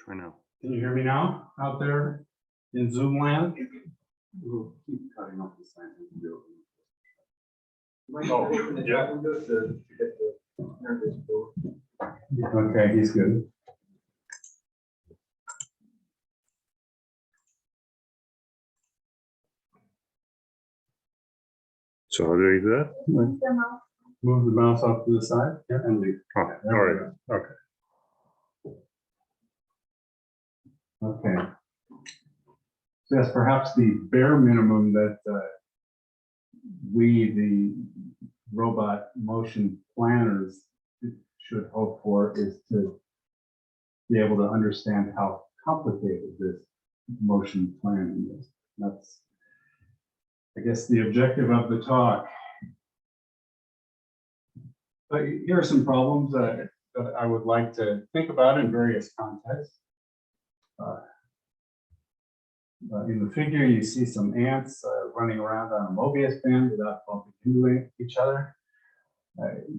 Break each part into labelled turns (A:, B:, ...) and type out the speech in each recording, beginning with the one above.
A: try now.
B: Can you hear me now out there in Zoom land? We'll keep cutting off the sign. Okay, he's good.
A: So how do I do that?
B: Move the mouse off to the side. Yeah, and leave.
A: Oh, all right. Okay.
B: Okay. So yes, perhaps the bare minimum that we, the robot motion planners, should hope for is to be able to understand how complicated this motion planning is. That's, I guess, the objective of the talk. But here are some problems that I would like to think about in various contexts. In the figure, you see some ants running around on a Mobius band without bumping into each other.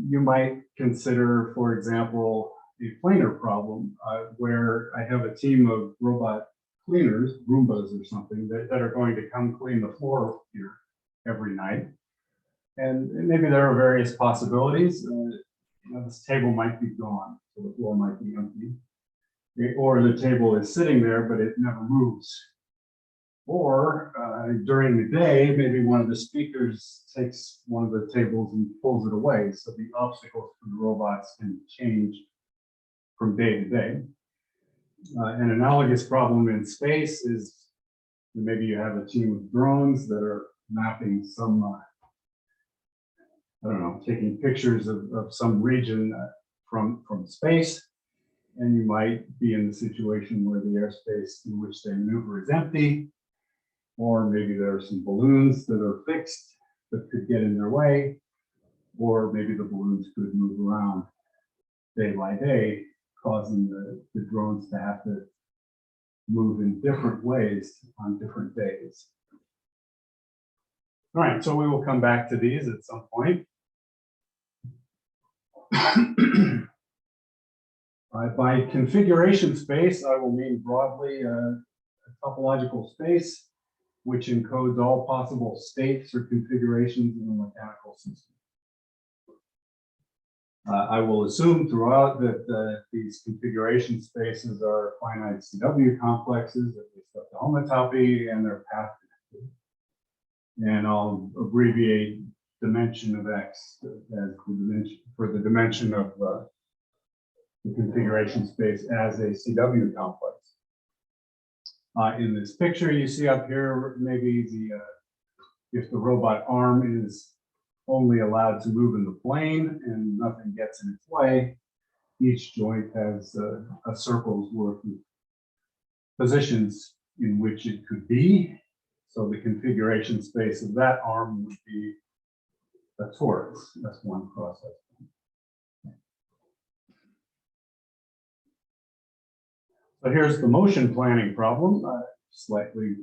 B: You might consider, for example, a planar problem where I have a team of robot cleaners, Roombas or something, that are going to come clean the floor here every night. And maybe there are various possibilities. This table might be gone, so the floor might be empty. Or the table is sitting there, but it never moves. Or during the day, maybe one of the speakers takes one of the tables and pulls it away, so the obstacles for the robots can change from day to day. An analogous problem in space is maybe you have a team of drones that are mapping some, I don't know, taking pictures of some region from space. And you might be in the situation where the airspace in which they maneuver is empty. Or maybe there are some balloons that are fixed that could get in their way, or maybe the balloons could move around day by day, causing the drones to have to move in different ways on different days. All right, so we will come back to these at some point. By configuration space, I will mean broadly a topological space which encodes all possible states or configurations in a mechanical system. I will assume throughout that these configuration spaces are finite CW complexes, at least up to homotopy, and they're path connected. And I'll abbreviate dimension of X as the dimension for the dimension of the configuration space as a CW complex. In this picture you see up here, maybe if the robot arm is only allowed to move in the plane and nothing gets in its way, each joint has a circle's worth of positions in which it could be. So the configuration space of that arm would be a torus. That's one process. So here's the motion planning problem, slightly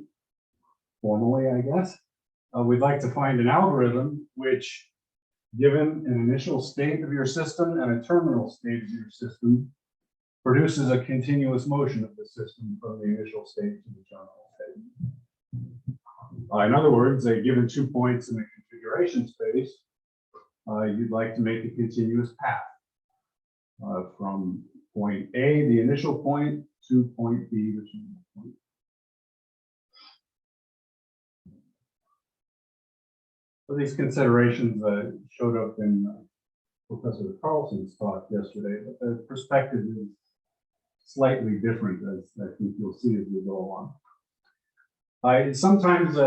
B: formally, I guess. We'd like to find an algorithm which, given an initial state of your system and a terminal state of your system, produces a continuous motion of the system from the initial state to the terminal state. In other words, given 2 points in the configuration space, you'd like to make a continuous path from point A, the initial point, to point B, which is the point. So these considerations showed up in Professor Carlson's talk yesterday, but the perspective is slightly different, as I think you'll see as we go along. Sometimes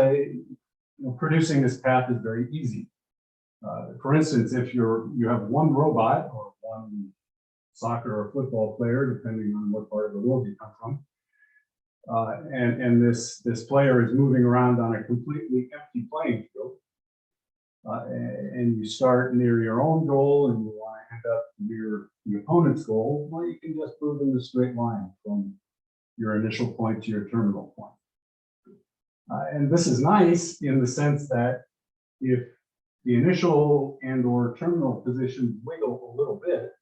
B: producing this path is very easy. For instance, if you have one robot or one soccer or football player, depending on what part of the world you come from, and this player is moving around on a completely empty playing field, and you start near your own goal and you want to end up near the opponent's goal, well, you can just move in a straight line from your initial point to your terminal point. And this is nice in the sense that if the initial and or terminal positions wiggle a little bit,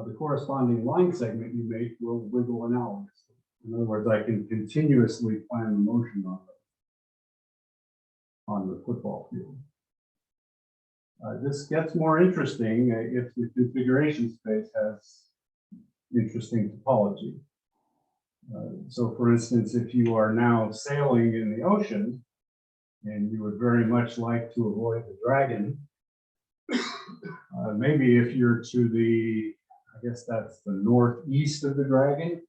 B: the corresponding line segment you make will wiggle analogously. In other words, I can continuously plan the motion on the football field. This gets more interesting if the configuration space has interesting topology. So for instance, if you are now sailing in the ocean and you would very much like to avoid the dragon, maybe if you're to the, I guess that's the northeast of the dragon,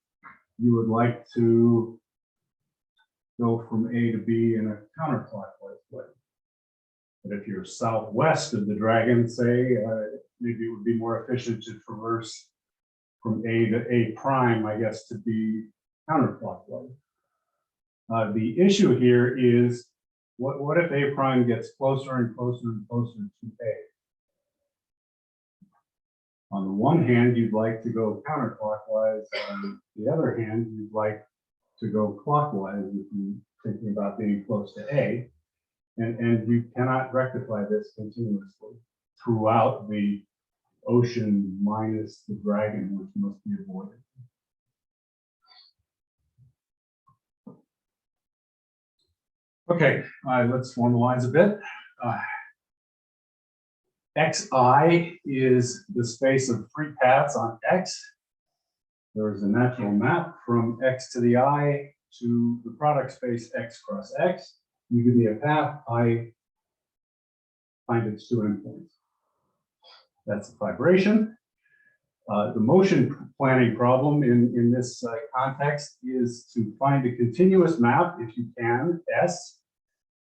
B: you would like to go from A to B in a counterclockwise way. But if you're southwest of the dragon, say, maybe it would be more efficient to traverse from A to A prime, I guess, to be counterclockwise. The issue here is, what if A prime gets closer and closer and closer to A? On the one hand, you'd like to go counterclockwise. On the other hand, you'd like to go clockwise if you're thinking about being close to A. And you cannot rectify this continuously throughout the ocean minus the dragon, which must be avoided. Okay, let's formalize a bit. Xi is the space of free paths on X. There is a natural map from X to the I to the product space X cross X. You give me a path, I find its two endpoints. That's a vibration. The motion planning problem in this context is to find a continuous map, if you can, S,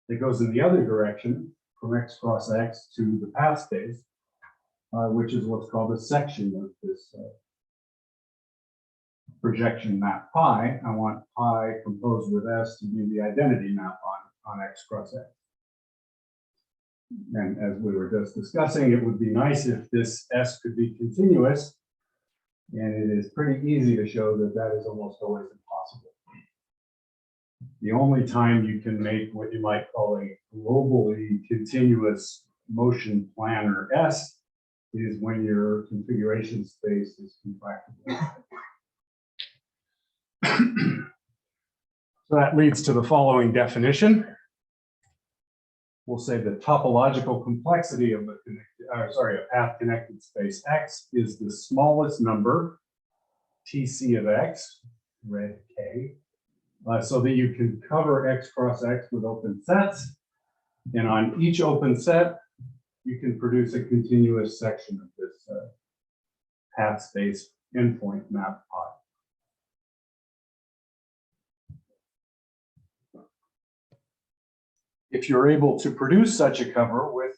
B: that goes in the other direction from X cross X to the path space, which is what's called a section of this projection map pi. I want pi composed with S to be the identity map on X cross X. And as we were just discussing, it would be nice if this S could be continuous, and it is pretty easy to show that that is almost always impossible. The only time you can make what you might call a globally continuous motion planner S is when your configuration space is contractible. So that leads to the following definition. We'll say the topological complexity of a path-connected space X is the smallest number, TC of X, red K, so that you can cover X cross X with open sets. And on each open set, you can produce a continuous section of this path space endpoint map pi. If you're able to produce such a cover with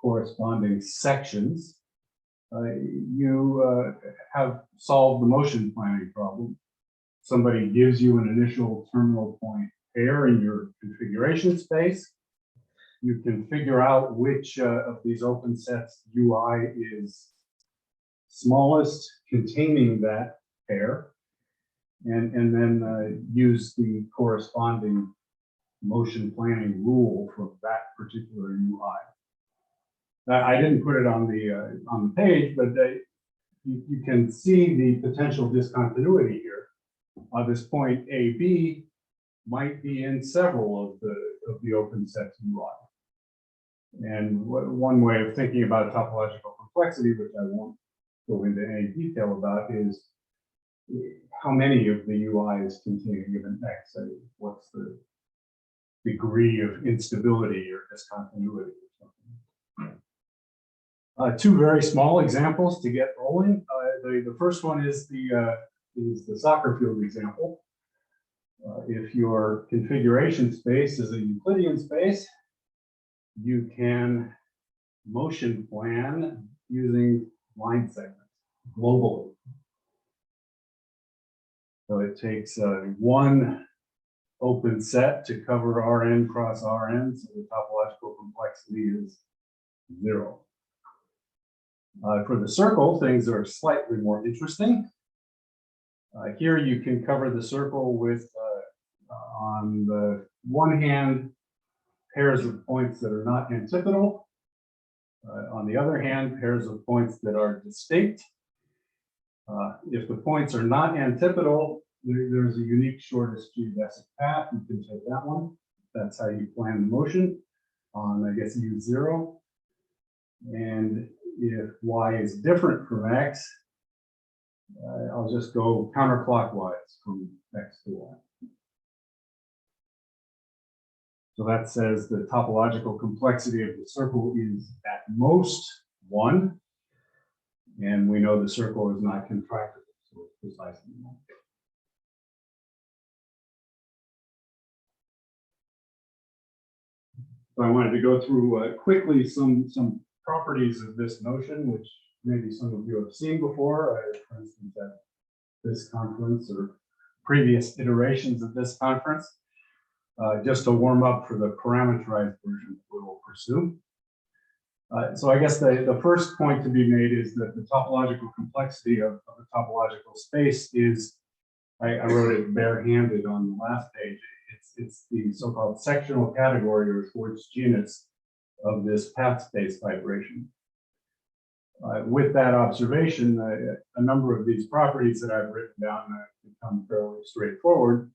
B: corresponding sections, you have solved the motion planning problem. Somebody gives you an initial terminal point pair in your configuration space. You can figure out which of these open sets UI is smallest containing that pair, and then use the corresponding motion planning rule from that particular UI. I didn't put it on the page, but you can see the potential discontinuity here. This point AB might be in several of the open sets UI. And one way of thinking about topological complexity, which I won't go into any detail about, is how many of the UIs contain a given X. What's the degree of instability or discontinuity or something. Two very small examples to get rolling. The first one is the soccer field example. If your configuration space is a Euclidean space, you can motion plan using line segments globally. So it takes one open set to cover Rn cross Rn, so the topological complexity is 0. For the circle, things are slightly more interesting. Here you can cover the circle with, on the one hand, pairs of points that are not antipodal, On the other hand, pairs of points that are distinct. If the points are not antipodal, there's a unique shortest geodesic path. You can take that one. That's how you plan the motion on, I guess, U0. And if y is different from x, I'll just go counterclockwise from x to y. So that says the topological complexity of the circle is at most 1. And we know the circle is not contractible, so it's precisely 1. So I wanted to go through quickly some properties of this notion, which maybe some of you have seen before, for instance, at this conference or previous iterations of this conference, just to warm up for the parameterized version that we will pursue. So I guess the first point to be made is that the topological complexity of a topological space is, I wrote it barehanded on the last page, it's the so-called sectional category or Schwartz genus of this path space vibration. With that observation, a number of these properties that I've written down become fairly straightforward.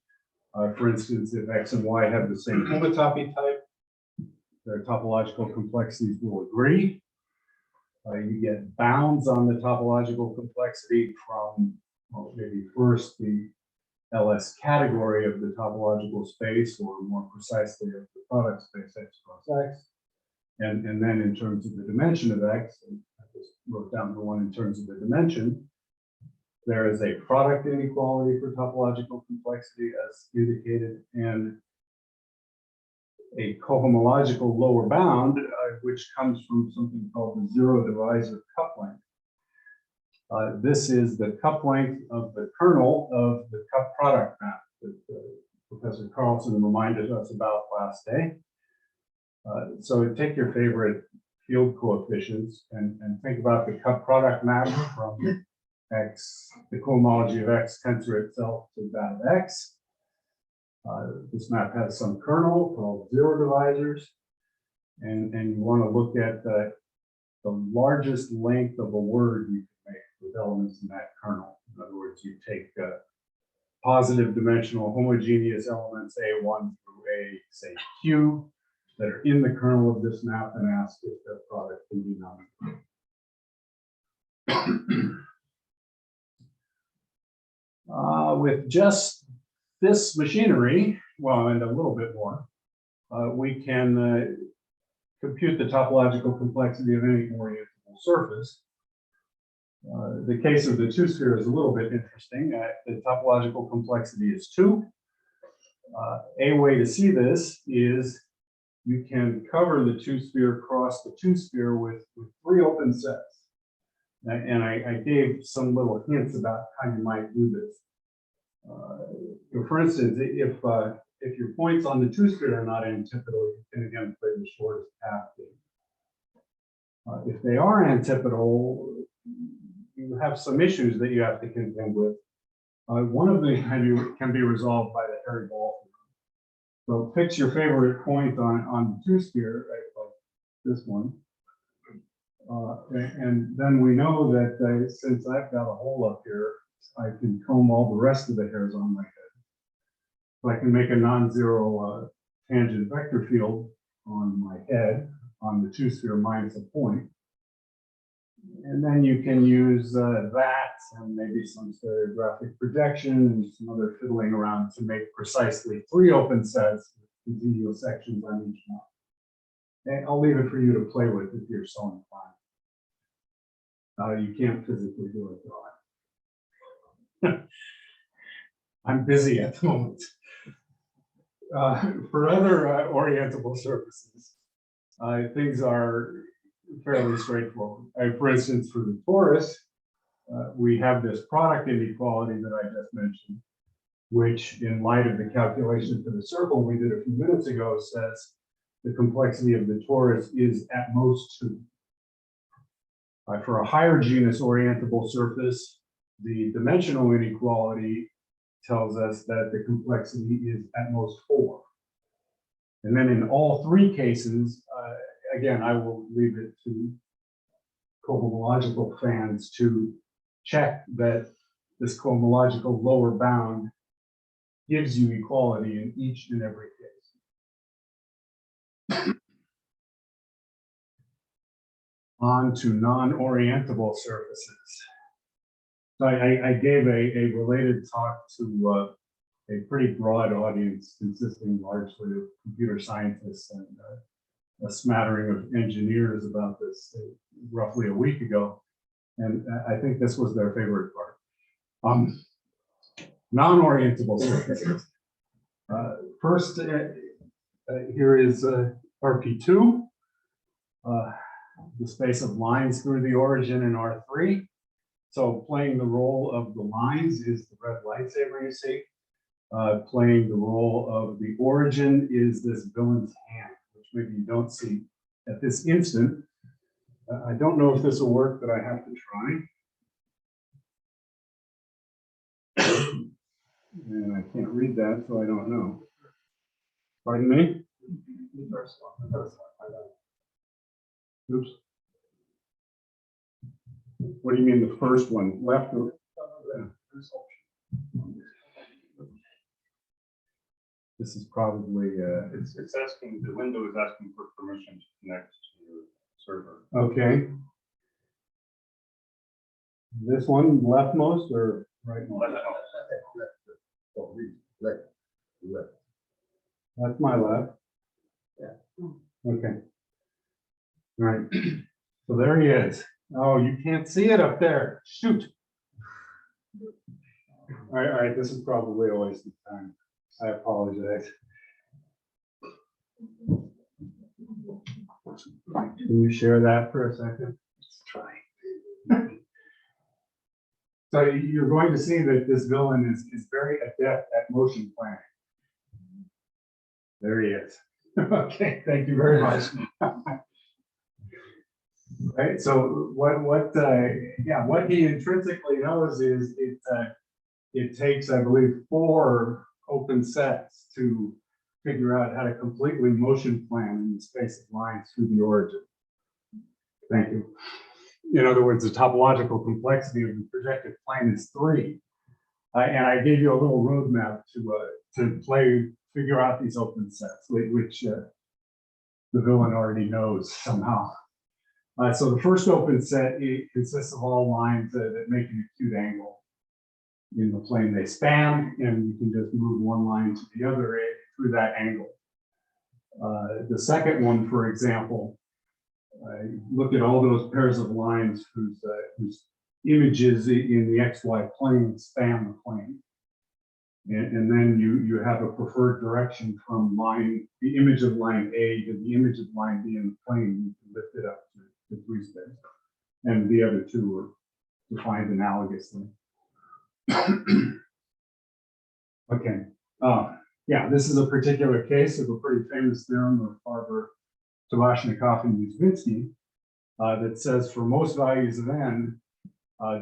B: For instance, if x and y have the same homotopy type, their topological complexities will agree. You get bounds on the topological complexity from, well, maybe first the LS category of the topological space, or more precisely of the product space x cross x. And then in terms of the dimension of x, and I just wrote down the one in terms of the dimension, there is a product inequality for topological complexity as indicated, and a cohomological lower bound, which comes from something called the zero divisor cup length. This is the cup length of the kernel of the cup product map that Professor Carlson reminded us about last day. So take your favorite field coefficients and think about the cup product map from x, the cohomology of x tensor itself to that of x. This map has some kernel called zero divisors, and you want to look at the largest length of a word you can make with elements in that kernel. In other words, you take positive dimensional homogeneous elements A1 through A, say Q, that are in the kernel of this map, and ask if their product can be non-zero. With just this machinery, well, and a little bit more, we can compute the topological complexity of any orientable surface. The case of the two-sphere is a little bit interesting. The topological complexity is 2. A way to see this is you can cover the two-sphere across the two-sphere with 3 open sets. And I gave some little hints about how you might do this. For instance, if your points on the two-sphere are not antipodal, you can again play the shortest path game. If they are antipodal, you have some issues that you have to contend with. One of them can be resolved by the Harry Ball theorem. So fix your favorite point on the two-sphere, right, like this one. And then we know that since I've got a hole up here, I can comb all the rest of the hairs on my head. So I can make a non-zero tangent vector field on my head on the two-sphere minus a point. And then you can use that and maybe some stereographic projection and some other fiddling around to make precisely 3 open sets with continuous sections on each one. And I'll leave it for you to play with if you're so inclined. You can't physically do it though. I'm busy at the moment. For other orientable surfaces, things are fairly straightforward. For instance, for the torus, we have this product inequality that I just mentioned, which in light of the calculation for the circle we did a few minutes ago says the complexity of the torus is at most 2. For a higher genus orientable surface, the dimensional inequality tells us that the complexity is at most 4. And then in all 3 cases, again, I will leave it to cohomological fans to check that this cohomological lower bound gives you equality in each and every case. On to non-orientable surfaces. So I gave a related talk to a pretty broad audience consisting largely of computer scientists and a smattering of engineers about this roughly a week ago. And I think this was their favorite part. Non-orientable surfaces. First, here is RP2, the space of lines through the origin in R3. So playing the role of the lines is the red lightsaber you see. Playing the role of the origin is this villain's hand, which maybe you don't see at this instant. I don't know if this will work, but I have to try. And I can't read that, so I don't know. Pardon me? The first one. Oops. What do you mean the first one? Left or? This is probably
C: it's asking, the window is asking for permission to connect to your server.
B: okay. This one leftmost or right?
C: Left.
B: That's my left. Yeah. Okay. All right. So there he is. Oh, you can't see it up there. Shoot. All right. This is probably a waste of time. I apologize. Can you share that for a second? Let's try. So you're going to see that this villain is very adept at motion planning. There he is. Okay, thank you very much. Right. So what he intrinsically knows is it takes, I believe, 4 open sets to figure out how to completely motion plan in the space of lines through the origin. Thank you. In other words, the topological complexity of the projective plane is 3. And I gave you a little roadmap to figure out these open sets, which the villain already knows somehow. So the first open set consists of all lines that make an acute angle in the plane they span, and you can just move one line to the other through that angle. The second one, for example, look at all those pairs of lines whose images in the XY plane span the plane. And then you have a preferred direction from the image of line A to the image of line B in the plane. You can lift it up to 3 space. And the other 2 are defined analogously. Okay. Yeah, this is a particular case of a pretty famous theorem of Farber, Tabashnikov, and Uzvitsky that says for most values of n,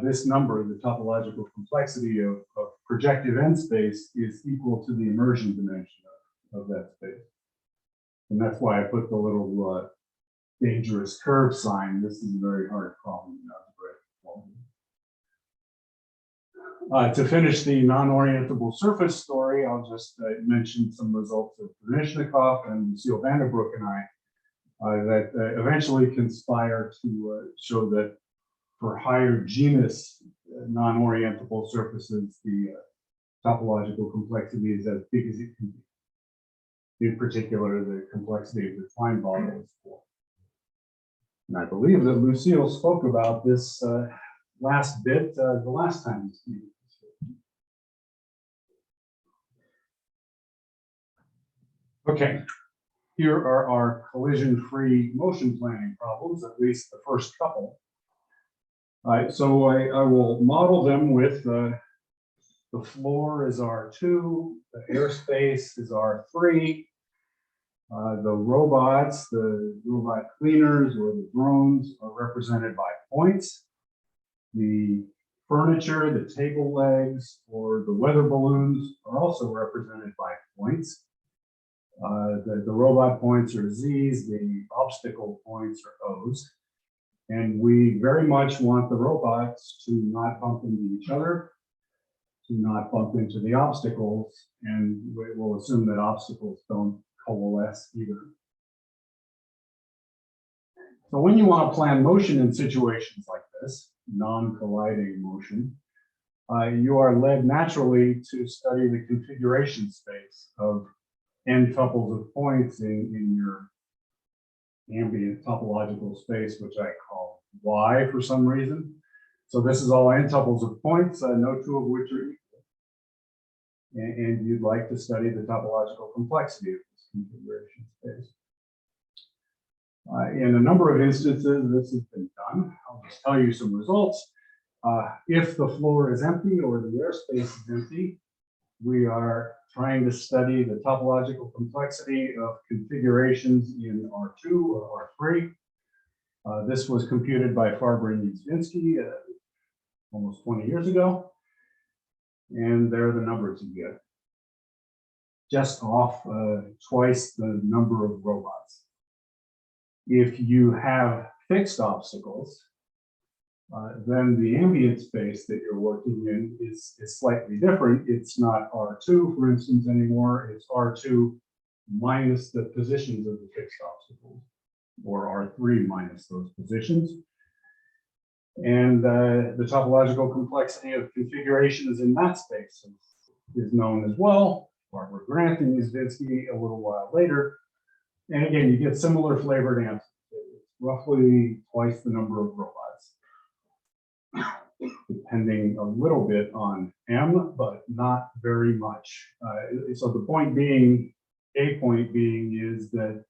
B: this number, the topological complexity of projective n space, is equal to the immersion dimension of that space. And that's why I put the little dangerous curve sign. This is a very hard problem in algebra. To finish the non-orientable surface story, I'll just mention some results of Tabashnikov and Lucille Vanderbroek and I that eventually conspire to show that for higher genus non-orientable surfaces, the topological complexity is as big as it can be. In particular, the complexity of the Klein ball is 4. And I believe that Lucille spoke about this last bit the last time this meeting. Okay, here are our collision-free motion planning problems, at least the first couple. All right, so I will model them with the floor is R2, the airspace is R3, the robots, the robot cleaners or the drones are represented by points. The furniture, the table legs, or the weather balloons are also represented by points. The robot points are Z's, the obstacle points are O's. And we very much want the robots to not bump into each other, to not bump into the obstacles, and we'll assume that obstacles don't coalesce either. So when you want to plan motion in situations like this, non-colliding motion, you are led naturally to study the configuration space of n tuples of points in your ambient topological space, which I call Y for some reason. So this is all n tuples of points, no two of which are equal. And you'd like to study the topological complexity of this configuration space. In a number of instances, this has been done. I'll just tell you some results. If the floor is empty or the airspace is empty, we are trying to study the topological complexity of configurations in R2 or R3. This was computed by Farber and Yuszynski almost 20 years ago. And there are the numbers you get. Just off twice the number of robots. If you have fixed obstacles, then the ambient space that you're working in is slightly different. It's not R2, for instance, anymore. It's R2 minus the positions of the fixed obstacles, or R3 minus those positions. And the topological complexity of configurations in that space is known as well. Farber, Grant, and Yuszynski a little while later. And again, you get similar flavored answers. It's roughly twice the number of robots, depending a little bit on M, but not very much. So the point being, a point being is that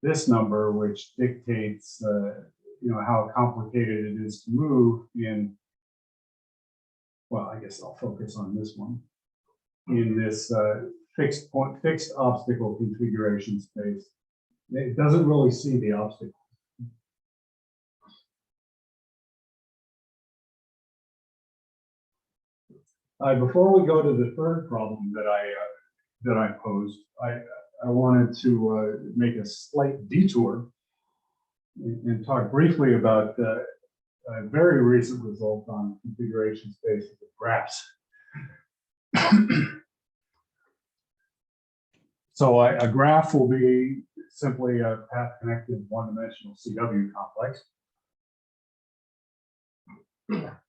B: this number, which dictates how complicated it is to move in, well, I guess I'll focus on this one, in this fixed obstacle configuration space. It doesn't really see the obstacle. Before we go to the third problem that I posed, I wanted to make a slight detour and talk briefly about a very recent result on configuration spaces of graphs. So a graph will be simply a path-connected one-dimensional CW complex.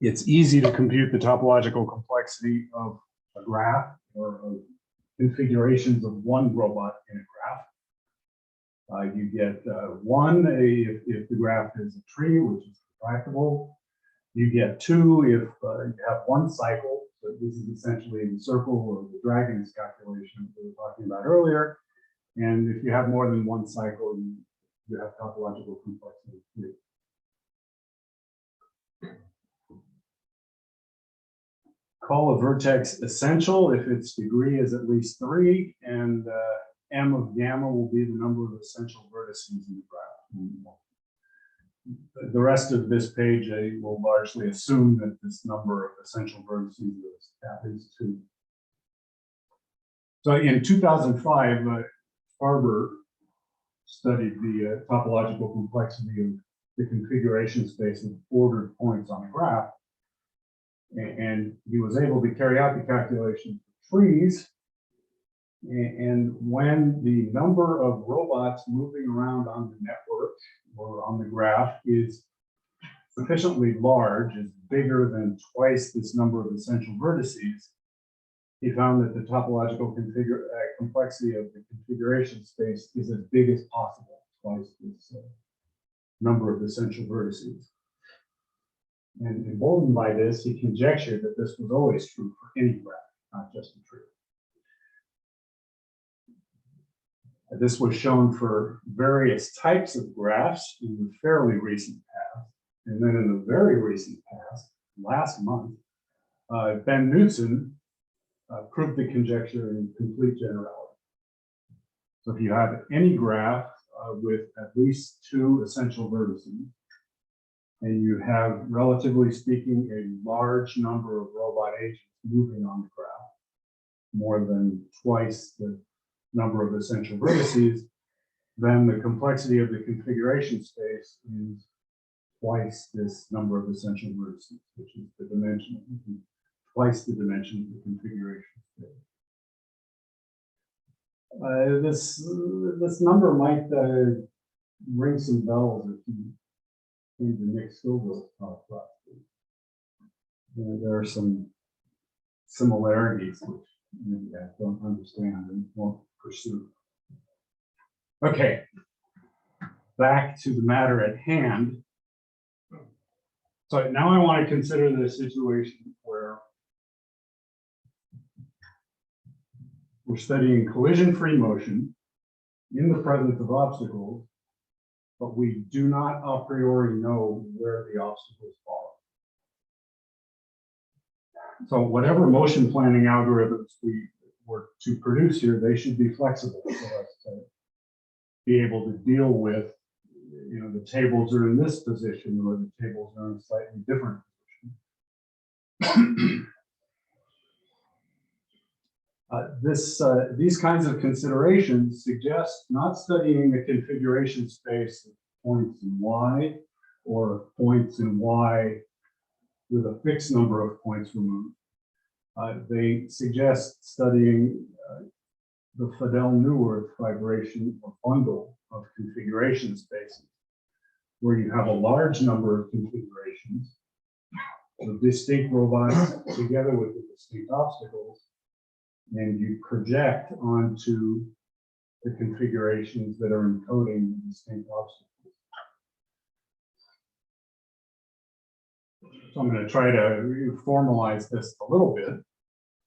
B: It's easy to compute the topological complexity of a graph or of configurations of one robot in a graph. You get one if the graph is a tree, which is retractable. You get two if you have one cycle. So this is essentially the circle or the dragon's calculation that we were talking about earlier. And if you have more than one cycle, you have topological complexity of three. Call a vertex essential if its degree is at least 3, and M of gamma will be the number of essential vertices in the graph. The rest of this page will largely assume that this number of essential vertices is at least 2. So in 2005, Farber studied the topological complexity of the configuration space of ordered points on a graph. And he was able to carry out the calculation for trees. And when the number of robots moving around on the network or on the graph is sufficiently large, is bigger than twice this number of essential vertices, he found that the topological complexity of the configuration space is as big as possible, twice this number of essential vertices. And emboldened by this, he conjectured that this was always true for any graph, not just a tree. This was shown for various types of graphs in the fairly recent past. And then in the very recent past, last month, Ben Knudsen proved the conjecture in complete generality. So if you have any graph with at least 2 essential vertices, and you have, relatively speaking, a large number of robot agents moving on the graph, more than twice the number of essential vertices, then the complexity of the configuration space is twice this number of essential vertices, which is the dimension, twice the dimension of the configuration space. This number might ring some bells if you read the Nick Scoville's talk last week. There are some similarities which maybe I don't understand and won't pursue. Okay, back to the matter at hand. So now I want to consider the situation where we're studying collision-free motion in the presence of obstacles, but we do not a priori know where the obstacles are. So whatever motion planning algorithms we were to produce here, they should be flexible so as to be able to deal with, the tables are in this position or the tables are in a slightly different position. These kinds of considerations suggest not studying the configuration space of points in Y or points in Y with a fixed number of points removed. They suggest studying the Fidel-Neuwirth vibration or bundle of configuration spaces, where you have a large number of configurations, the distinct robots together with the distinct obstacles, and you project onto the configurations that are encoding the distinct obstacles. So I'm going to try to formalize this a little bit.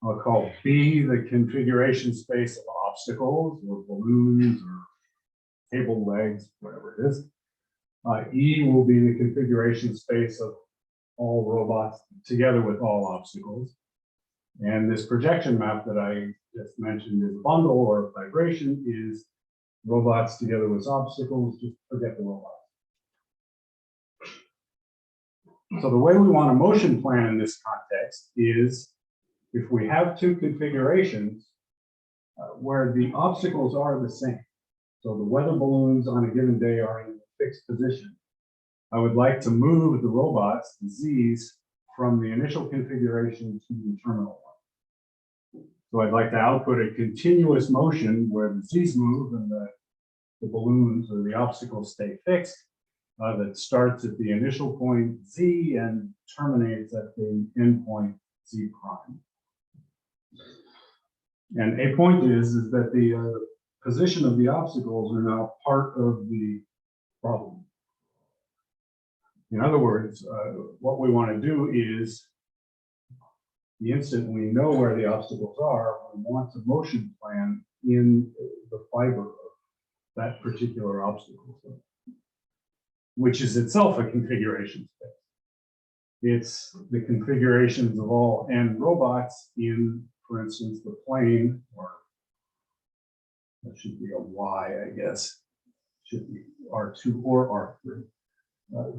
B: I'll call B the configuration space of obstacles or balloons or table legs, whatever it is. E will be the configuration space of all robots together with all obstacles. And this projection map that I just mentioned is a bundle or a vibration is robots together with obstacles, just forget the robots. So the way we want to motion plan in this context is if we have two configurations where the obstacles are the same. So the weather balloons on a given day are in a fixed position. I would like to move the robots, the Z's, from the initial configuration to the terminal one. So I'd like to output a continuous motion where the Z's move and the balloons or the obstacles stay fixed, that starts at the initial point Z and terminates at the endpoint Z prime. And a point is that the position of the obstacles are now part of the problem. In other words, what we want to do is, the instant we know where the obstacles are, we want to motion plan in the fiber of that particular obstacle, which is itself a configuration space. It's the configurations of all n robots in, for instance, the plane, or that should be a Y, I guess, should be R2 or R3.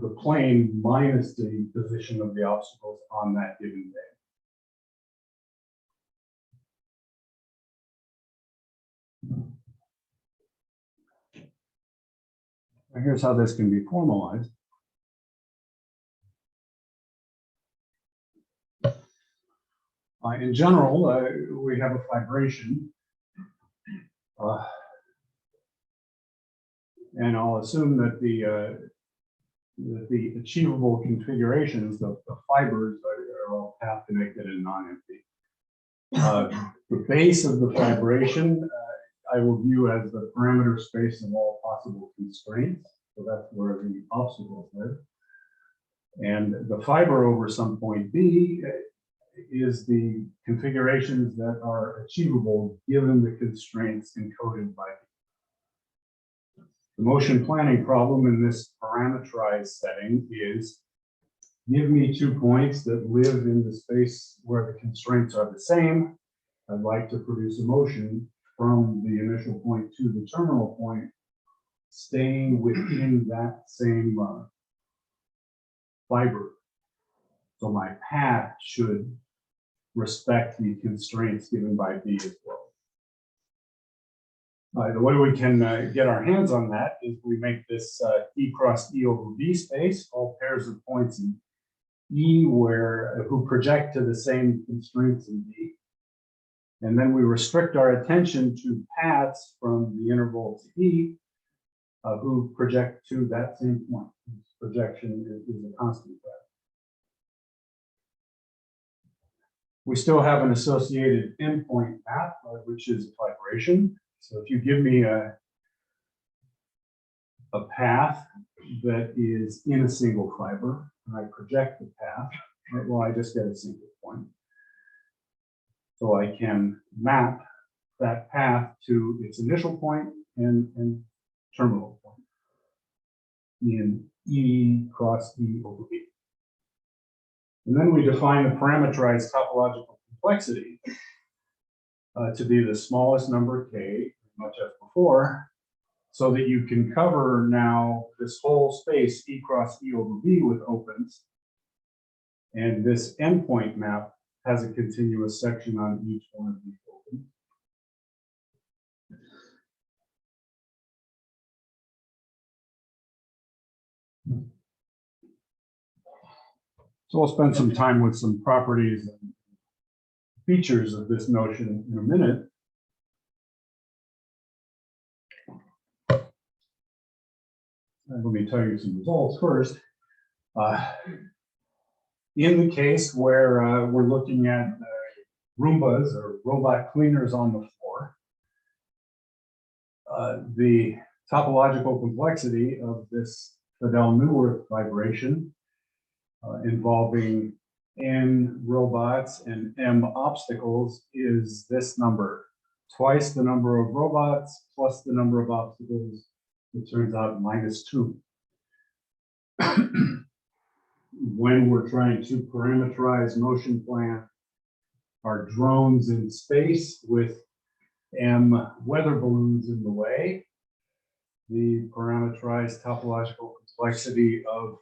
B: The plane minus the position of the obstacles on that given day. Here's how this can be formalized. In general, we have a vibration. And I'll assume that the achievable configurations, the fibers are all path connected and non-empty. The base of the vibration I will view as the parameter space of all possible constraints. So that's where the obstacles live. And the fiber over some point B is the configurations that are achievable given the constraints encoded by B. The motion planning problem in this parameterized setting is give me 2 points that live in the space where the constraints are the same. I'd like to produce a motion from the initial point to the terminal point, staying within that same fiber. So my path should respect the constraints given by B as well. The way we can get our hands on that is we make this E cross E over B space, all pairs of points in E who project to the same constraints in B. And then we restrict our attention to paths from the interval to E who project to that same point. This projection is a constant path. We still have an associated endpoint map, which is a vibration. So if you give me a path that is in a single fiber, and I project the path, right, well, I just get a single point. So I can map that path to its initial point and terminal point in E cross E over B. And then we define the parameterized topological complexity to be the smallest number k, much as before, so that you can cover now this whole space E cross E over B with opens. And this endpoint map has a continuous section on each one of these opens. So we'll spend some time with some properties and features of this notion in a minute. And let me tell you some results first. In the case where we're looking at Roombas or robot cleaners on the floor, the topological complexity of this Będlewo vibration involving n robots and m obstacles is this number, twice the number of robots plus the number of obstacles. It turns out -2. When we're trying to parameterize motion plan our drones in space with m weather balloons in the way, the parameterized topological complexity of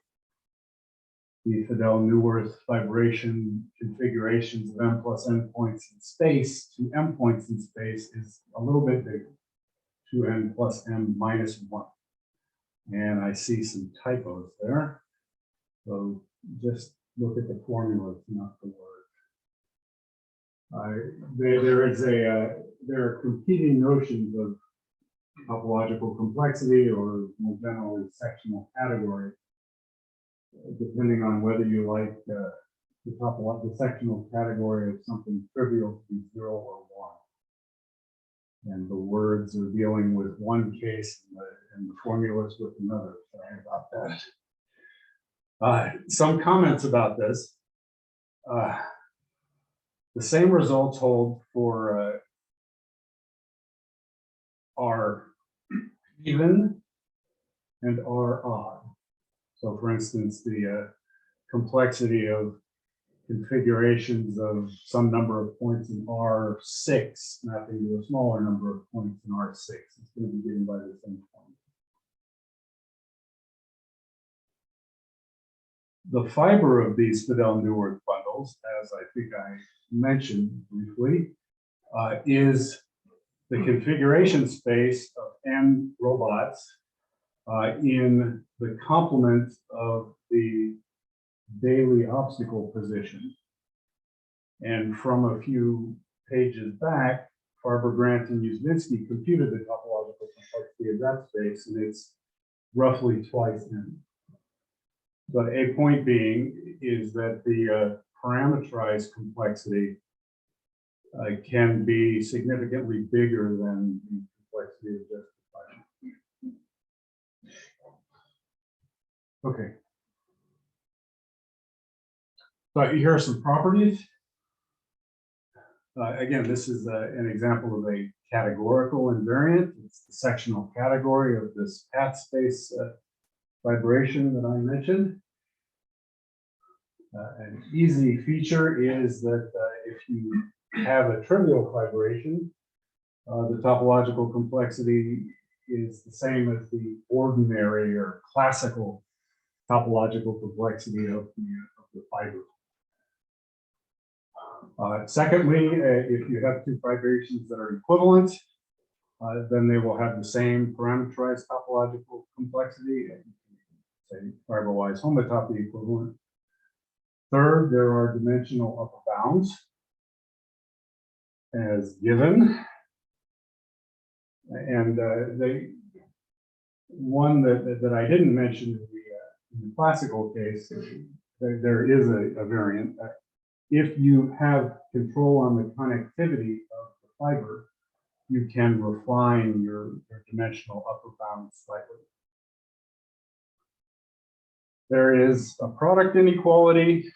B: the Będlewo vibration configurations of m plus n points in space to m points in space is a little bit bigger, 2n plus m minus 1. And I see some typos there. So just look at the formulas, not the words. There are competing notions of topological complexity, or more generally sectional category, depending on whether you like the sectional category of something trivial to be 0 or 1. And the words are dealing with one case and the formulas with another. Sorry about that. Some comments about this. The same results hold for R even and R odd. So for instance, the complexity of configurations of some number of points in R6 mapping to a smaller number of points in R6 is going to be given by the same point. The fiber of these Będlewo bundles, as I think I mentioned briefly, is the configuration space of m robots in the complement of the daily obstacle position. And from a few pages back, Farber, Grant, and Uzminski computed the topological complexity of that space, and it's roughly twice n. But a point being is that the parameterized complexity can be significantly bigger than the complexity of just the fiber. Okay. So here are some properties. Again, this is an example of a categorical invariant. It's the sectional category of this path space vibration that I mentioned. An easy feature is that if you have a trivial vibration, the topological complexity is the same as the ordinary or classical topological complexity of the fiber. Secondly, if you have two vibrations that are equivalent, then they will have the same parameterized topological complexity, say fiber-wise homotopy equivalent. Third, there are dimensional upper bounds as given. And one that I didn't mention in the classical case, there is a variant. If you have control on the connectivity of the fiber, you can refine your dimensional upper bound slightly. There is a product inequality,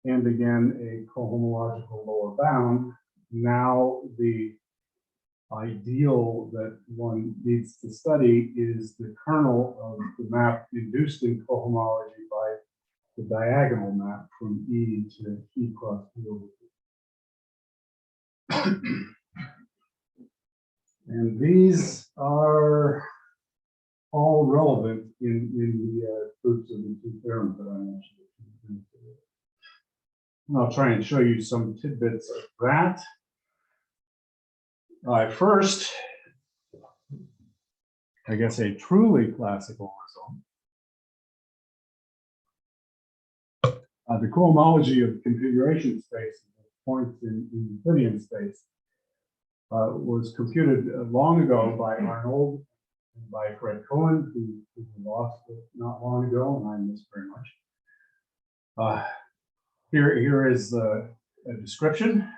B: and again, a cohomological lower bound. Now, the ideal that one needs to study is the kernel of the map induced in cohomology by the diagonal map from E to E cross E over B. And these are all relevant in the proofs of the two theorems that I mentioned. And I'll try and show you some tidbits of that. First, I guess a truly classical result. The cohomology of configuration space, points in Euclidean space, was computed long ago by Arnold and by Fred Cohen, who lost it not long ago, and I miss very much. Here is a description.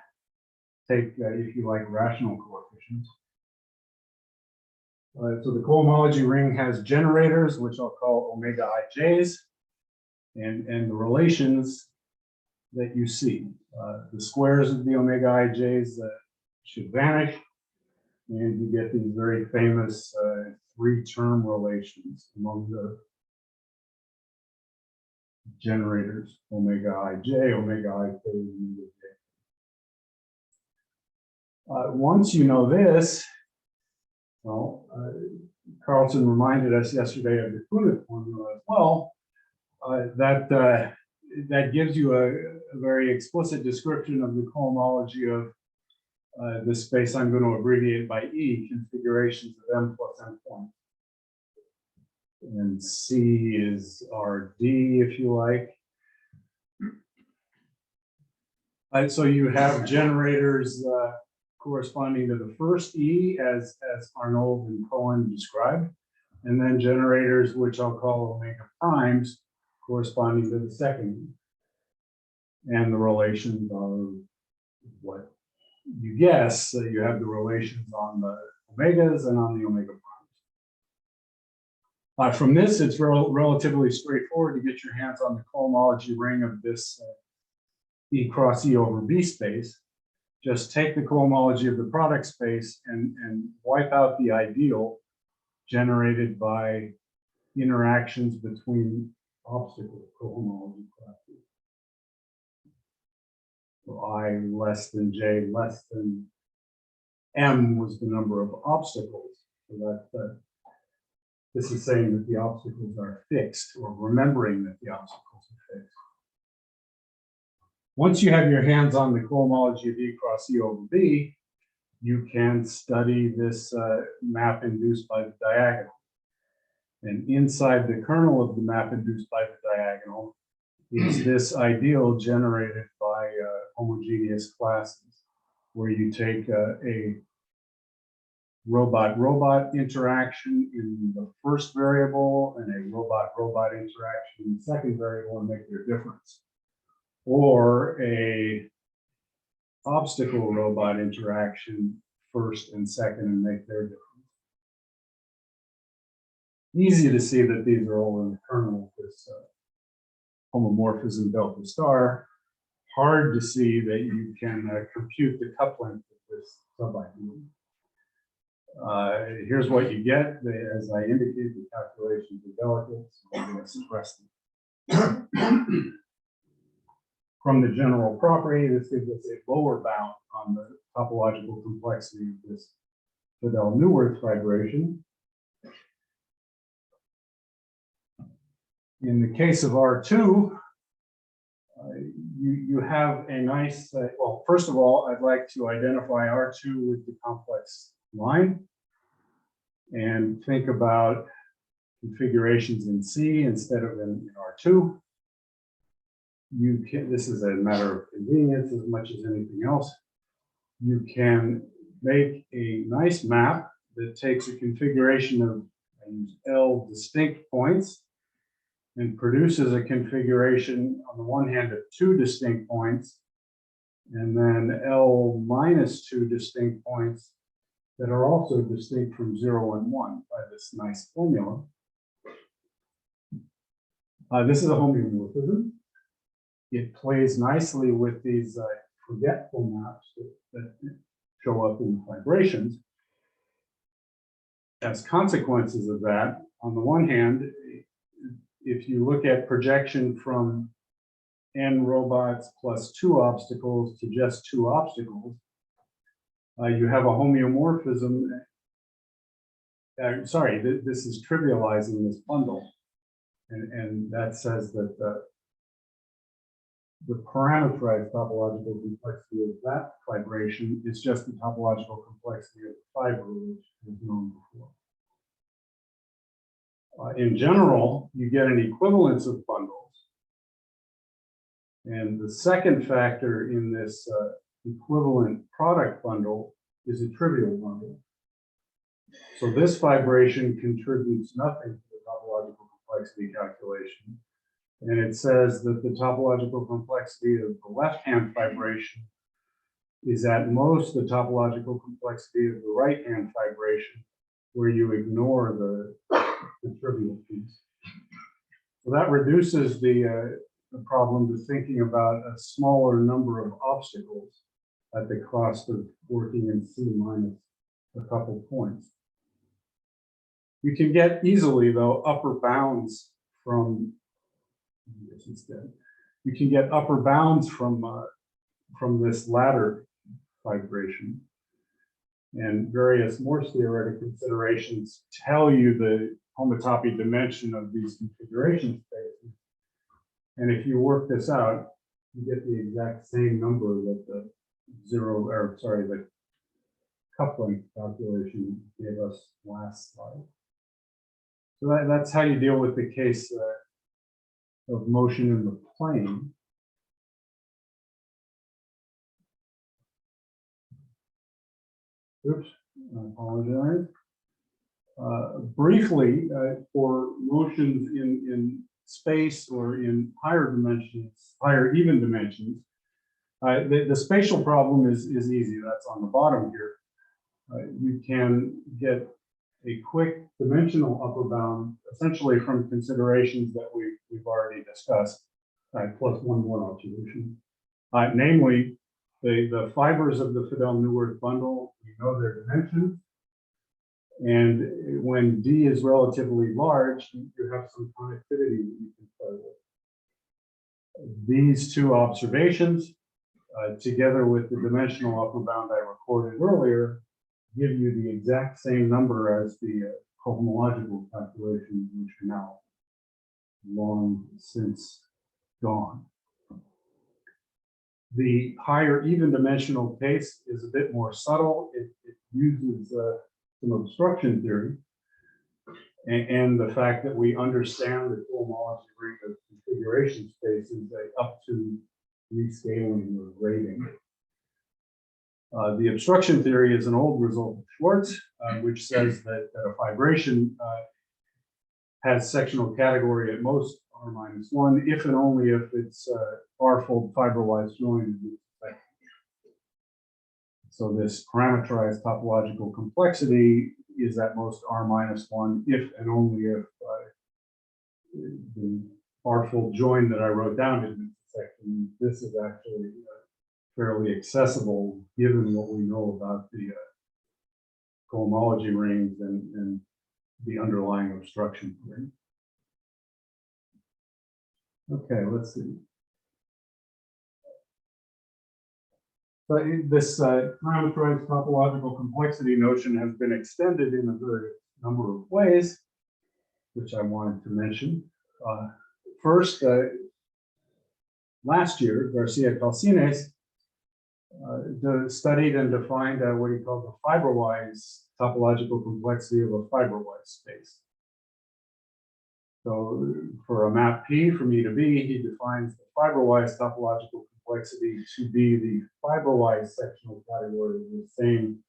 B: Take, if you like, rational coefficients. So the cohomology ring has generators, which I'll call omega ij's, and the relations that you see. The squares of the omega ij's should vanish, and you get these very famous three-term relations among the generators: omega ij, omega ik, and omega j. Once you know this, well, Carlson reminded us yesterday of the Kunith formula as well. That gives you a very explicit description of the cohomology of the space I'm going to abbreviate by E, configurations of M plus M points. And C is our D, if you like. So you have generators corresponding to the first E, as Arnold and Cohen described, and then generators which I'll call omega primes corresponding to the second E. And the relations are what you guess. So you have the relations on the omegas and on the omega primes. From this, it's relatively straightforward to get your hands on the cohomology ring of this E cross E over B space. Just take the cohomology of the product space and wipe out the ideal generated by interactions between obstacle cohomology classes. So I less than J less than M was the number of obstacles. So this is saying that the obstacles are fixed, or remembering that the obstacles are fixed. Once you have your hands on the cohomology of E cross E over B, you can study this map induced by the diagonal. And inside the kernel of the map induced by the diagonal is this ideal generated by homogeneous classes, where you take a robot-robot interaction in the first variable and a robot-robot interaction in the second variable and make their difference. Or a obstacle robot interaction first and second and make their difference. Easy to see that these are all in the kernel of this homomorphism delta star. Hard to see that you can compute the coupling of this subideal. Here's what you get. As I indicated, the calculations are delicate, so I'm going to suppress them. From the general property, this gives us a lower bound on the topological complexity of this Fidel-Neuwirth vibration. In the case of R2, you have a nice, well, first of all, I'd like to identify R2 with the complex line and think about configurations in C instead of in R2. You can, this is a matter of convenience as much as anything else. You can make a nice map that takes a configuration of L distinct points and produces a configuration on the one hand of 2 distinct points and then L minus 2 distinct points that are also distinct from 0 and 1 by this nice formula. This is a homeomorphism. It plays nicely with these forgetful maps that show up in vibrations. As consequences of that, on the one hand, if you look at projection from n robots plus 2 obstacles to just 2 obstacles, you have a homeomorphism. Sorry, this is trivializing this bundle. And that says that the parameterized topological complexity of that vibration is just the topological complexity of the fiber, which is known before. In general, you get an equivalence of bundles. And the second factor in this equivalent product bundle is a trivial bundle. So this vibration contributes nothing to the topological complexity calculation. And it says that the topological complexity of the left-hand vibration is at most the topological complexity of the right-hand vibration, where you ignore the trivial piece. So that reduces the problem to thinking about a smaller number of obstacles at the cost of working in C minus a couple points. You can get easily, though, upper bounds from this instead. You can get upper bounds from this latter vibration. And various Morse theoretic considerations tell you the homotopy dimension of these configuration spaces. And if you work this out, you get the exact same number that the the coupling calculation gave us last slide. So that's how you deal with the case of motion in the plane. Oops, I apologize. Briefly, for motions in space or in higher dimensions, higher even dimensions, the spatial problem is easy. That's on the bottom here. You can get a quick dimensional upper bound, essentially from considerations that we've already discussed, plus one more observation. Namely, the fibers of the Fidel-Neuwirth bundle, you know their dimensions. And when D is relatively large, you have some connectivity that you can play with. These two observations, together with the dimensional upper bound I recorded earlier, give you the exact same number as the cohomological calculations, which are now long since gone. The higher even dimensional case is a bit more subtle. It uses some obstruction theory and the fact that we understand the cohomology ring of configuration spaces up to rescaling or grading. The obstruction theory is an old result of Schwartz, which says that a vibration has sectional category at most R-1, if and only if it's R-fold fiberwise joined. So this parameterized topological complexity is at most R-1 if and only if the R-fold join that I wrote down in this section, this is actually fairly accessible given what we know about the cohomology rings and the underlying obstruction ring. Okay, let's see. So this parameterized topological complexity notion has been extended in a very number of ways, which I wanted to mention. First, last year, Garcia Calcines Studied and defined what he called the fiberwise topological complexity of a fiberwise space. So for a map P from E to B, he defines the fiberwise topological complexity to be the fiberwise sectional category of the same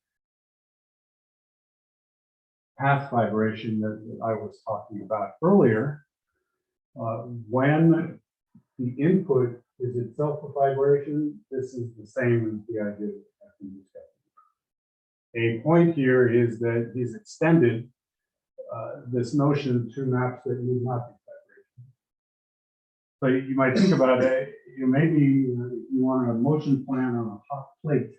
B: path fibration that I was talking about earlier. When the input is itself a fibration, this is the same as the idea that I've been discussing. A point here is that he's extended this notion to maps that need not be fibration. So you might think about it, maybe you want a motion plan on a hot plate,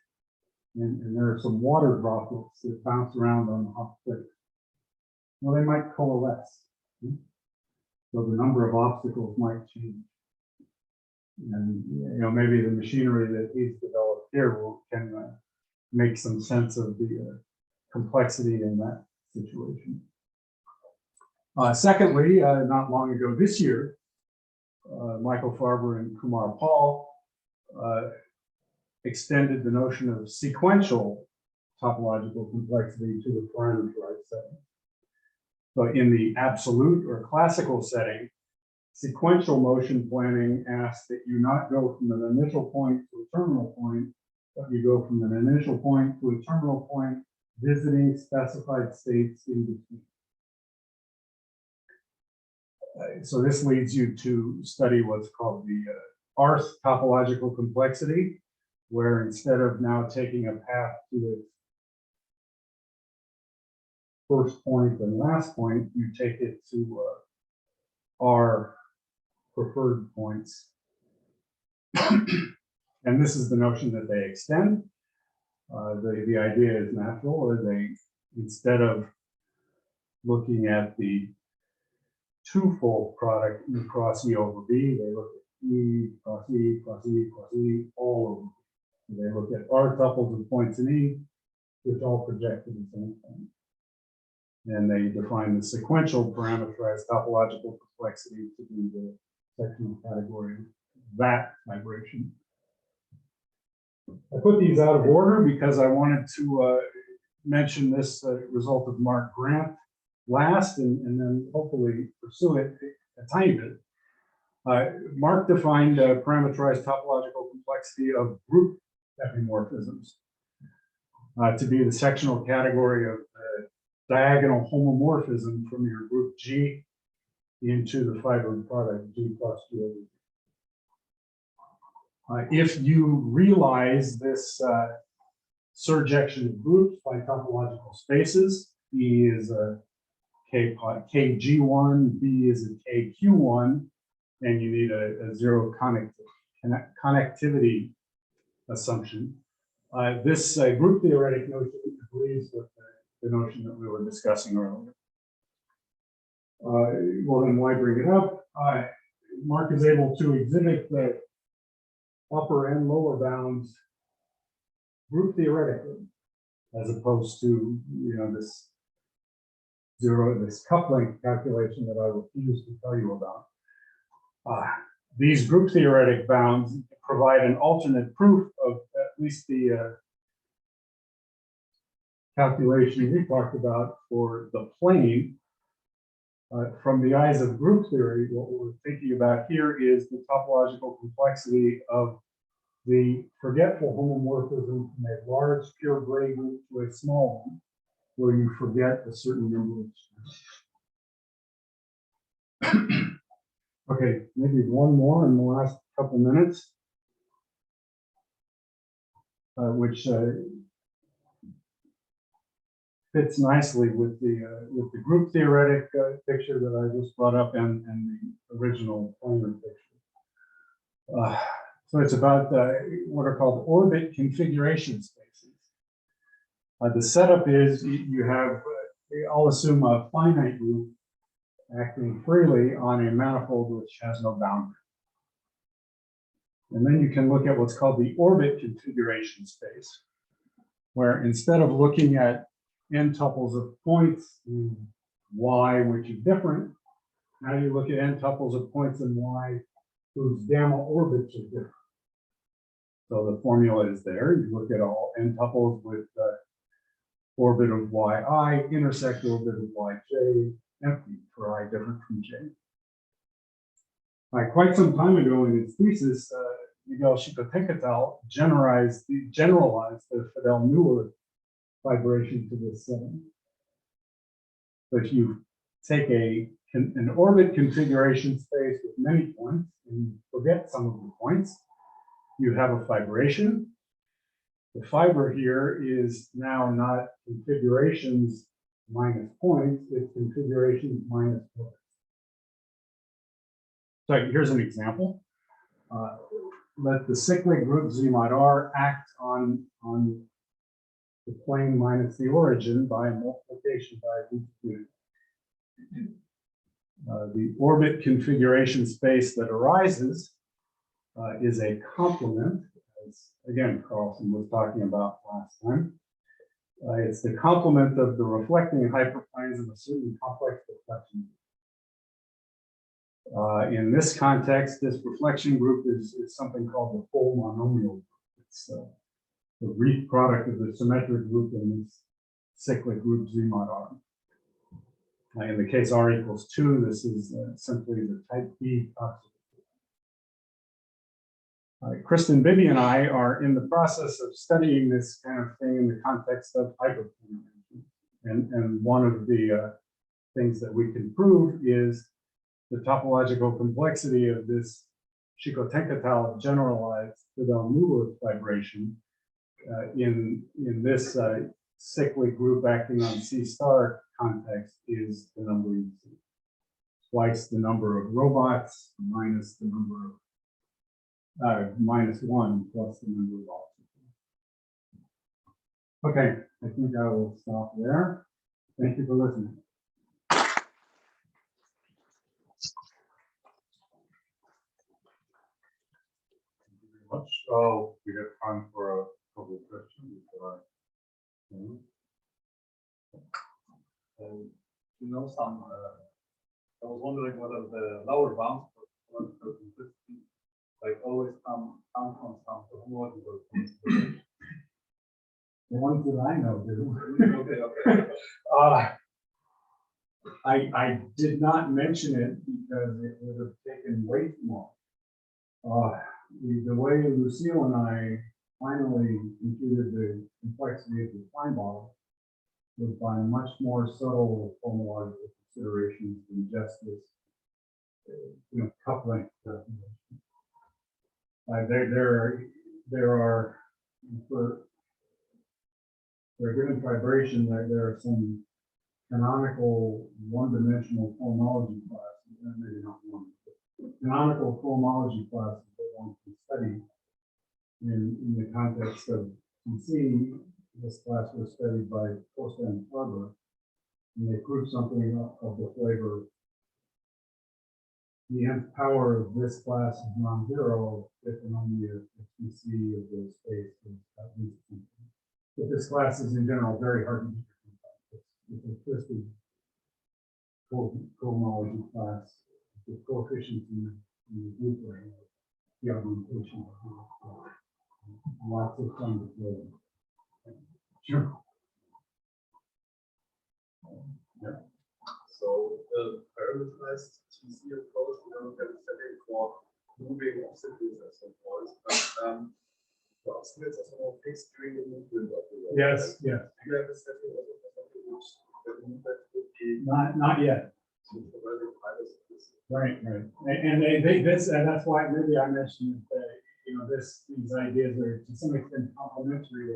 B: and there are some water droplets that bounce around on the hot plate. Well, they might coalesce. So the number of obstacles might change. And maybe the machinery that he's developed here can make some sense of the complexity in that situation. Secondly, not long ago this year, Michael Farber and Kumar Paul extended the notion of sequential topological complexity to the parameterized setting. So in the absolute or classical setting, sequential motion planning asks that you not go from an initial point to a terminal point, but you go from an initial point to a terminal point, visiting specified states in between. So this leads you to study what's called the Arth topological complexity, where instead of now taking a path to its first point and last point, you take it to R preferred points. And this is the notion that they extend. The idea is natural, or they, instead of looking at the twofold product E cross E over B, they look at E cross E cross E cross E all over. They look at R tuples of points in E, which all project to the same point. And they define the sequential parameterized topological complexity to be the sectional category of that vibration. I put these out of order because I wanted to mention this result of Mark Grant last, and then hopefully pursue it a tiny bit. Mark defined parameterized topological complexity of group epimorphisms to be the sectional category of diagonal homomorphism from your group G into the fiber product G plus G over G. If you realize this surjection of groups by topological spaces, E is a KG1, B is a KQ1, and you need a zero connectivity assumption. This group theoretic notion agrees with the notion that we were discussing earlier. Well, then why bring it up? Mark is able to exhibit the upper and lower bounds group theoretically, as opposed to this coupling calculation that I refuse to tell you about. These group theoretic bounds provide an alternate proof of at least the calculation we talked about for the plane. From the eyes of group theory, what we're thinking about here is the topological complexity of the forgetful homomorphism from a large pure gray group to a small one, where you forget a certain number of strings. Okay, maybe one more in the last couple minutes, which fits nicely with the group theoretic picture that I just brought up and the original planar picture. So it's about what are called orbit configuration spaces. The setup is you have, I'll assume a finite group acting freely on a manifold which has no boundary. And then you can look at what's called the orbit configuration space, where instead of looking at n tuples of points in Y, which is different, now you look at n tuples of points in Y whose gamma orbits are different. So the formula is there. You look at all n tuples with orbit of yi, intersect orbit of yj, empty for I different from j. Quite some time ago in his thesis, Miguel Chico-Tencatell generalized the Fidel-Neuer vibration to this setting. So if you take an orbit configuration space with many points and you forget some of the points, you have a fibration. The fiber here is now not configurations minus points, it's configurations minus orbits. So here's an example. Let the cyclic group Z mod R act on the plane minus the origin by multiplication by root 2. The orbit configuration space that arises is a complement, as again Carlson was talking about last time. It's the complement of the reflecting hyperplanes of a certain complex reflection. In this context, this reflection group is something called the full monomial group. It's the Reith product of the symmetric group in this cyclic group Z mod R. In the case R equals 2, this is simply the type B toxic. Christian Bibby and I are in the process of studying this kind of thing in the context of hyperplane. And one of the things that we can prove is the topological complexity of this Chico-Tencatell generalized Fidel-Neuer vibration in this cyclic group acting on C star context is the number you see. Twice the number of robots minus the number of minus 1 plus the number of oxygen. Okay, I think I will stop there. Thank you for listening.
C: Much. Oh, we have time for a couple of questions.
D: You know, I was wondering whether the lower bounds for simplicity, like always come from some topological consideration.
B: The ones that I know do.
D: Okay.
B: I did not mention it because it would have taken way too long. The way Lucille and I finally computed the complexity of the time model was by much more subtle homological considerations than just this, coupling. There are for a given vibration, there are some canonical one-dimensional homology classes, maybe not one, but canonical homology classes that one can study in the context of TC. This class was studied by Cohen and Farber, and they proved something of the flavor. The nth power of this class is non-zero if and only if TC of the space is at least something. But this class is in general very hard to do. It's a twisted cohomology class with coefficients in the group range, the augmentation. Lots of fun to play. Sure.
D: Yeah. So the parameterized TC approach, we don't have a setting for moving oscillators and so forth, but the oscillators are sort of fixed during the movement of the robot.
B: Yes, yes.
D: Do you have a setting also for something which the movement would be
B: Not yet. Right. And that's why maybe I mentioned that these ideas are to some extent complementary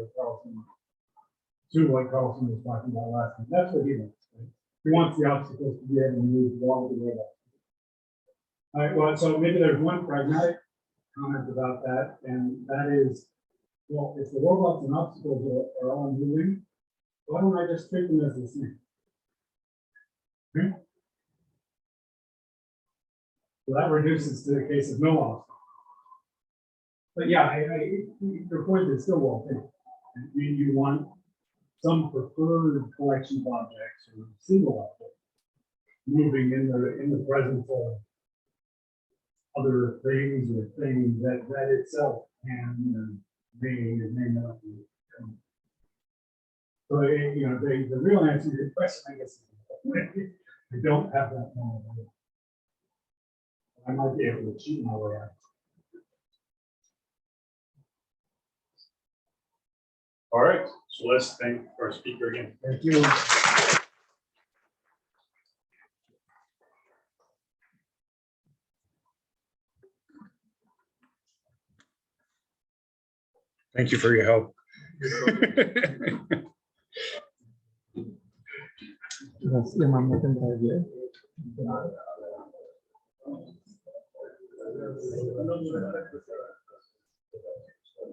B: to what Carlson was talking about last time. That's what he wants. Right? He wants the obstacles to be able to move along with the robot. All right, well, so maybe there's one pragmatic comment about that, and that is, well, if the robots and obstacles are all moving, why don't I just treat them as the same? So that reduces to the case of no obstacle. But yeah, your point is still well taken. You want some preferred collection of objects or single object moving in the presence of other things or things that itself
E: and may not be. So, you know, the real answer to your question, I guess, is I don't have that knowledge. I might be able to cheat my way out.
C: All right, so let's thank our speaker again.
E: Thank you.
A: Thank you for your help.
F: That's the American idea.